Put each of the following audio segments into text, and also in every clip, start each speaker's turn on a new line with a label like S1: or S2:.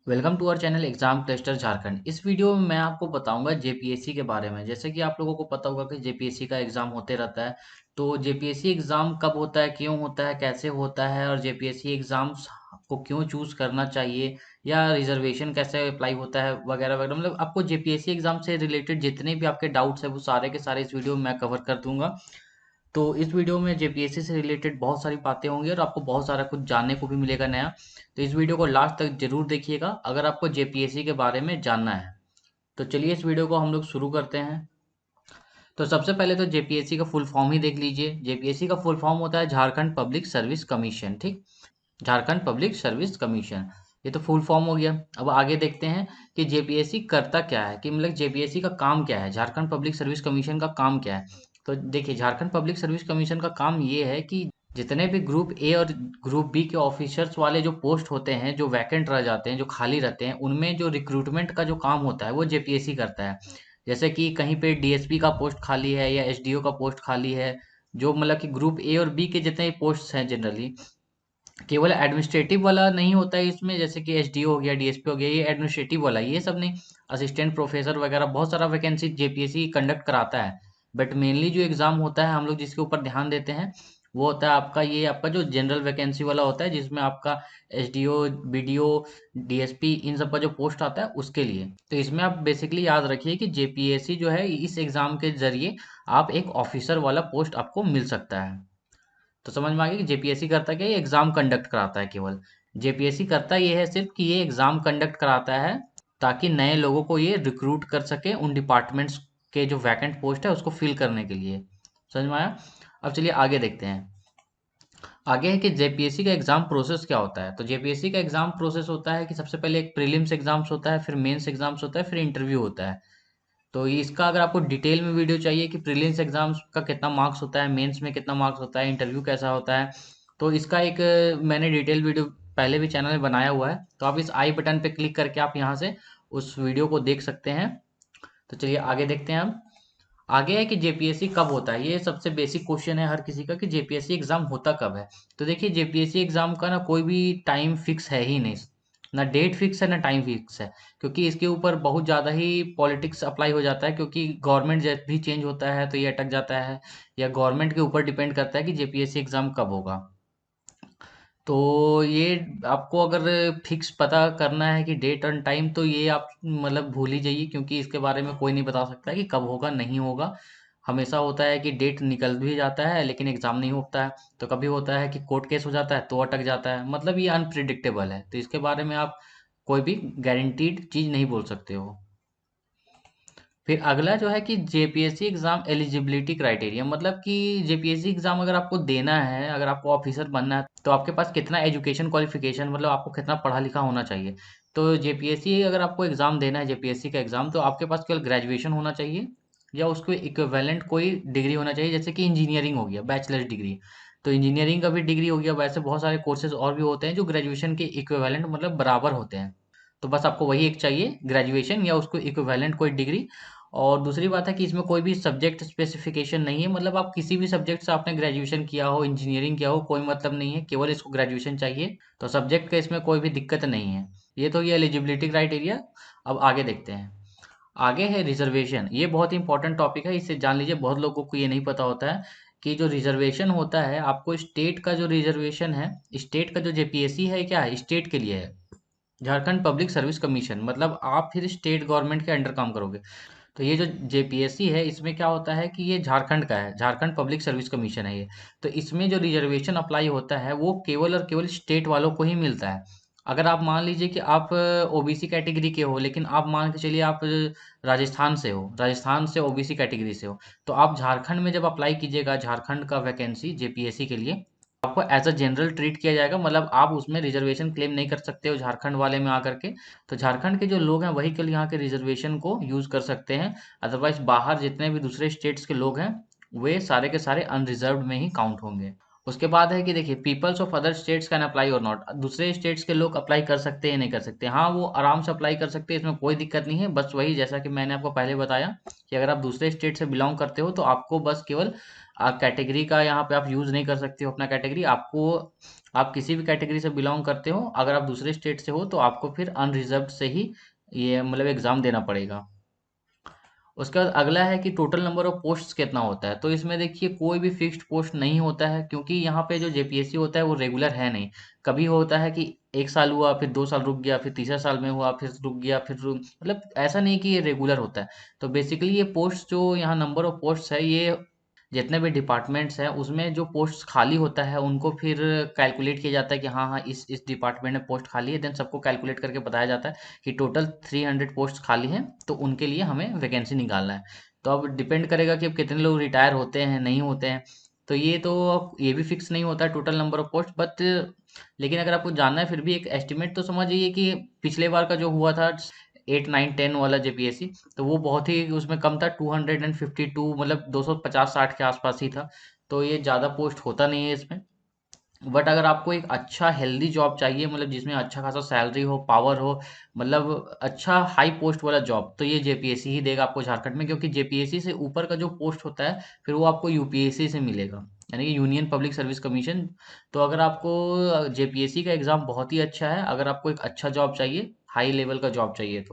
S1: Welcome to our channel exam cluster Jharkhand. इस video में मैं आपको बताऊंगा जेपीएससी के बारे में। जैसे कि आप लोगों को पता होगा कि जेपीएससी का एग्जाम होते रहता है। तो जेपीएससी एग्जाम कब होता है, क्यों होता है, कैसे होता है और जेपीएससी एग्जाम्स को क्यों चूज करना चाहिए या रिजर्वेशन कैसे अप्लाई होता है वगैरह वगैरह, मतलब आपको जेपीएससी एग्जाम से रिलेटेड जितने भी आपके डाउट्स है वो सारे के सारे इस वीडियो में मैं कवर कर दूंगा। तो इस वीडियो में जेपीएससी से रिलेटेड बहुत सारी बातें होंगी और आपको बहुत सारा कुछ जानने को भी मिलेगा नया। तो इस वीडियो को लास्ट तक जरूर देखिएगा अगर आपको जेपीएससी के बारे में जानना है। तो चलिए इस वीडियो को हम लोग शुरू करते हैं। तो सबसे पहले तो जेपीएससी का फुल फॉर्म ही देख लीजिए। जेपीएससी का फुल फॉर्म होता है झारखंड पब्लिक सर्विस कमीशन। ठीक, झारखंड पब्लिक सर्विस कमीशन, ये तो फुल फॉर्म हो गया। अब आगे देखते हैं कि जेपीएससी करता क्या है, कि मतलब जेपीएससी का काम क्या है, झारखंड पब्लिक सर्विस कमीशन का काम क्या है। तो देखिए, झारखंड पब्लिक सर्विस कमीशन का काम ये है कि जितने भी ग्रुप ए और ग्रुप बी के ऑफिसर्स वाले जो पोस्ट होते हैं, जो वैकेंट रह जाते हैं, जो खाली रहते हैं, उनमें जो रिक्रूटमेंट का जो काम होता है वो जेपीएससी करता है। जैसे कि कहीं पे डीएसपी का पोस्ट खाली है या एसडीओ का पोस्ट खाली है, जो मतलब कि ग्रुप ए और बी के जितने पोस्ट हैं जनरली, केवल एडमिनिस्ट्रेटिव वाला नहीं होता है इसमें, जैसे कि एसडीओ हो गया, डीएसपी हो गया, ये एडमिनिस्ट्रेटिव वाला, ये सब नहीं। असिस्टेंट प्रोफेसर वगैरह बहुत सारा वैकेंसी जेपीएससी कंडक्ट कराता है। बट मेनली जो एग्जाम होता है हम लोग जिसके ऊपर ध्यान देते हैं वो होता है आपका, ये आपका जो जनरल वैकेंसी वाला होता है, जिसमें आपका एसडीओ, बीडीओ, डीएसपी, इन सब का जो पोस्ट आता है उसके लिए। तो इसमें आप बेसिकली याद रखिए कि जेपीएससी जो है, इस एग्जाम के जरिए आप एक ऑफिसर वाला पोस्ट आपको मिल सकता है। तो समझ में आ गया कि जेपीएससी करता क्या है, ये एग्जाम कंडक्ट कराता है केवल। जेपीएससी करता ये है सिर्फ कि ये एग्जाम कंडक्ट कराता है ताकि नए लोगों को ये रिक्रूट कर सके उन डिपार्टमेंट्स के जो वैकेंट पोस्ट है उसको फिल करने के लिए। समझ में आया। अब चलिए आगे देखते हैं। आगे है कि जेपीएससी का एग्जाम प्रोसेस क्या होता है। तो जेपीएससी का एग्जाम प्रोसेस होता है कि सबसे पहले एक प्रीलिम्स एग्जाम्स होता है, फिर मेंस एग्जाम्स होता है, फिर इंटरव्यू होता है। तो इसका अगर आपको डिटेल में वीडियो चाहिए कि प्रीलिम्स एग्जाम्स का कितना मार्क्स होता है, मेंस में कितना मार्क्स होता है, इंटरव्यू कैसा होता है, तो इसका एक मैंने डिटेल वीडियो पहले भी चैनल में बनाया हुआ है। तो आप इस आई बटन पे क्लिक करके आप यहाँ से उस वीडियो को देख सकते हैं। तो चलिए आगे देखते हैं हम। आगे है कि जेपीएससी कब होता है, ये सबसे बेसिक क्वेश्चन है हर किसी का कि जेपीएससी एग्जाम होता कब है। तो देखिए, जेपीएससी एग्जाम का ना कोई भी टाइम फिक्स है ही नहीं, ना डेट फिक्स है ना टाइम फिक्स है। क्योंकि इसके ऊपर बहुत ज़्यादा ही पॉलिटिक्स अप्लाई हो जाता है, क्योंकि गवर्नमेंट जब भी चेंज होता है तो ये अटक जाता है, या गवर्नमेंट के ऊपर डिपेंड करता है कि जेपीएससी एग्जाम कब होगा। तो ये आपको अगर फिक्स पता करना है कि डेट एंड टाइम, तो ये आप मतलब भूल ही जाइए, क्योंकि इसके बारे में कोई नहीं बता सकता है कि कब होगा नहीं होगा। हमेशा होता है कि डेट निकल भी जाता है लेकिन एग्जाम नहीं होता है। तो कभी होता है कि कोर्ट केस हो जाता है तो अटक जाता है, मतलब ये अनप्रिडिक्टेबल है। तो इसके बारे में आप कोई भी गारंटीड चीज नहीं बोल सकते हो। फिर अगला जो है कि जेपीएससी एग्जाम एलिजिबिलिटी क्राइटेरिया, मतलब कि जेपीएससी एग्जाम अगर आपको देना है, अगर आपको ऑफिसर बनना है, तो आपके पास कितना एजुकेशन क्वालिफिकेशन, मतलब आपको कितना पढ़ा लिखा होना चाहिए। तो जेपीएससी अगर आपको एग्जाम देना है, जेपीएससी का एग्जाम, तो आपके पास केवल ग्रेजुएशन होना चाहिए या उसको इक्विवेलेंट कोई डिग्री होना चाहिए। जैसे कि इंजीनियरिंग हो गया, बैचलर डिग्री, तो इंजीनियरिंग का भी डिग्री हो गया। वैसे बहुत सारे कोर्सेज और भी होते हैं जो ग्रेजुएशन के इक्विवेलेंट मतलब बराबर होते हैं। तो बस आपको वही एक चाहिए, ग्रेजुएशन या उसको इक्विवेलेंट कोई डिग्री। और दूसरी बात है कि इसमें कोई भी सब्जेक्ट स्पेसिफिकेशन नहीं है, मतलब आप किसी भी सब्जेक्ट से आपने ग्रेजुएशन किया हो, इंजीनियरिंग किया हो, कोई मतलब नहीं है, केवल इसको ग्रेजुएशन चाहिए। तो सब्जेक्ट का इसमें कोई भी दिक्कत नहीं है। ये तो ये एलिजिबिलिटी क्राइटेरिया। अब आगे देखते हैं। आगे है रिजर्वेशन, ये बहुत इंपॉर्टेंट टॉपिक है, इसे जान लीजिए। बहुत लोगों को ये नहीं पता होता है कि जो रिजर्वेशन होता है, आपको स्टेट का जो रिजर्वेशन है, स्टेट का जो जेपीएससी है क्या है, स्टेट के लिए है, झारखंड पब्लिक सर्विस कमीशन, मतलब आप फिर स्टेट गवर्नमेंट के अंडर काम करोगे। तो ये जो जेपीएससी है इसमें क्या होता है कि ये झारखंड का है, झारखंड पब्लिक सर्विस कमीशन है ये। तो इसमें जो रिजर्वेशन अप्लाई होता है वो केवल और केवल स्टेट वालों को ही मिलता है। अगर आप मान लीजिए कि आप ओबीसी कैटेगरी के हो, लेकिन आप मान के चलिए आप राजस्थान से हो, राजस्थान से ओबीसी कैटेगरी से हो, तो आप झारखंड में जब अप्लाई कीजिएगा झारखंड का वैकेंसी जेपीएससी के लिए, आपको एज अ जनरल ट्रीट किया जाएगा, मतलब आप उसमें रिजर्वेशन क्लेम नहीं कर सकते हो झारखंड वाले में आकर के। तो झारखंड के जो लोग हैं वही केवल यहाँ के रिजर्वेशन को यूज कर सकते हैं। अदरवाइज बाहर जितने भी दूसरे स्टेट्स के लोग हैं वे सारे के सारे अनरिजर्व्ड में ही काउंट होंगे। उसके बाद है कि देखिए, peoples of other states can apply और नॉट, दूसरे स्टेट्स के लोग अप्लाई कर सकते हैं या नहीं कर सकते। हाँ, वो आराम से अप्लाई कर सकते हैं, इसमें कोई दिक्कत नहीं है। बस वही जैसा कि मैंने आपको पहले बताया कि अगर आप दूसरे स्टेट से बिलोंग करते हो तो आपको बस केवल कैटेगरी का यहाँ पे आप यूज़ नहीं कर सकते हो अपना कैटेगरी। आपको आप किसी भी कैटेगरी से बिलोंग करते हो, अगर आप दूसरे स्टेट से हो तो आपको फिर अनरिजर्व्ड से ही ये मतलब एग्ज़ाम देना पड़ेगा। उसके बाद अगला है कि टोटल नंबर ऑफ पोस्ट्स कितना होता है। तो इसमें देखिए कोई भी फिक्स्ड पोस्ट नहीं होता है, क्योंकि यहाँ पे जो जेपीएससी होता है वो रेगुलर है नहीं। कभी होता है कि 1 साल हुआ, फिर 2 साल रुक गया, फिर तीसरे साल में हुआ, फिर रुक गया, मतलब ऐसा नहीं कि ये रेगुलर होता है। तो बेसिकली ये पोस्ट जो यहाँ नंबर ऑफ पोस्ट है, ये जितने भी डिपार्टमेंट्स हैं उसमें जो पोस्ट खाली होता है उनको फिर कैलकुलेट किया जाता है कि हाँ हाँ इस डिपार्टमेंट में पोस्ट खाली है, देन सबको कैलकुलेट करके बताया जाता है कि टोटल 300 पोस्ट खाली हैं, तो उनके लिए हमें वैकेंसी निकालना है। तो अब डिपेंड करेगा कि अब कितने लोग रिटायर होते हैं नहीं होते हैं। तो ये तो अब ये भी फिक्स नहीं होता है total number of post, but लेकिन अगर आपको जानना है फिर भी एक एस्टिमेट तो समझ जाइए कि पिछले बार का जो हुआ था 8 9 10 वाला जेपीएससी, तो वो बहुत ही उसमें कम था, 252, मतलब 250 60 के आसपास ही था। तो ये ज़्यादा पोस्ट होता नहीं है इसमें। बट अगर आपको एक अच्छा हेल्दी जॉब चाहिए, मतलब जिसमें अच्छा खासा सैलरी हो, पावर हो, मतलब अच्छा हाई पोस्ट वाला जॉब, तो ये जेपीएससी ही देगा आपको झारखंड में, क्योंकि जेपीएससी से ऊपर का जो पोस्ट होता है फिर वो आपको यूपीएससी से मिलेगा, यानी कि यूनियन पब्लिक सर्विस कमीशन। तो अगर आपको जेपीएससी का एग्ज़ाम बहुत ही अच्छा है, अगर आपको एक अच्छा जॉब चाहिए, हाई लेवल का जॉब चाहिए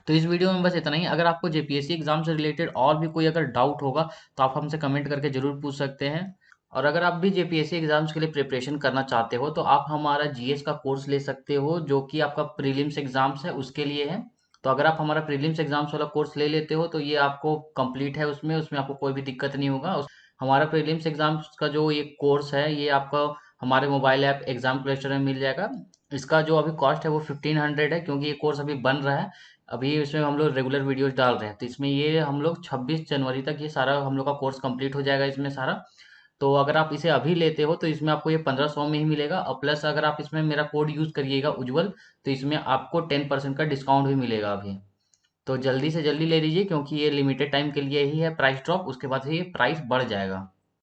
S1: तो इस वीडियो में बस इतना ही। अगर आपको जेपीएससी एग्जाम से रिलेटेड और भी कोई अगर डाउट होगा तो आप हमसे कमेंट करके जरूर पूछ सकते हैं। और अगर आप भी जेपीएससी एग्जाम्स के लिए प्रिपरेशन करना चाहते हो तो आप हमारा जीएस का कोर्स ले सकते हो, जो कि आपका प्रीलिम्स एग्जाम्स है उसके लिए है। तो अगर आप हमारा प्रीलिम्स एग्जाम्स वाला कोर्स ले लेते हो तो ये आपको कंप्लीट है, उसमें उसमें आपको कोई भी दिक्कत नहीं होगा। हमारा प्रीलिम्स एग्जाम्स का जो ये कोर्स है ये आपका हमारे मोबाइल ऐप एग्जाम प्लेस्टोर में मिल जाएगा। इसका जो अभी कॉस्ट है वो 1500 है, क्योंकि ये कोर्स अभी बन रहा है। अभी इसमें हम लोग रेगुलर वीडियोस डाल रहे हैं, तो इसमें ये हम लोग 26 जनवरी तक ये सारा हम लोग का कोर्स कंप्लीट हो जाएगा इसमें सारा। तो अगर आप इसे अभी लेते हो तो इसमें आपको ये 1500 में ही मिलेगा, और प्लस अगर आप इसमें मेरा कोड यूज़ करिएगा उज्जवल, तो इसमें आपको 10% का डिस्काउंट भी मिलेगा अभी। तो जल्दी से जल्दी ले लीजिए, क्योंकि ये लिमिटेड टाइम के लिए ही है प्राइस ड्रॉप, उसके बाद से ये प्राइस बढ़ जाएगा।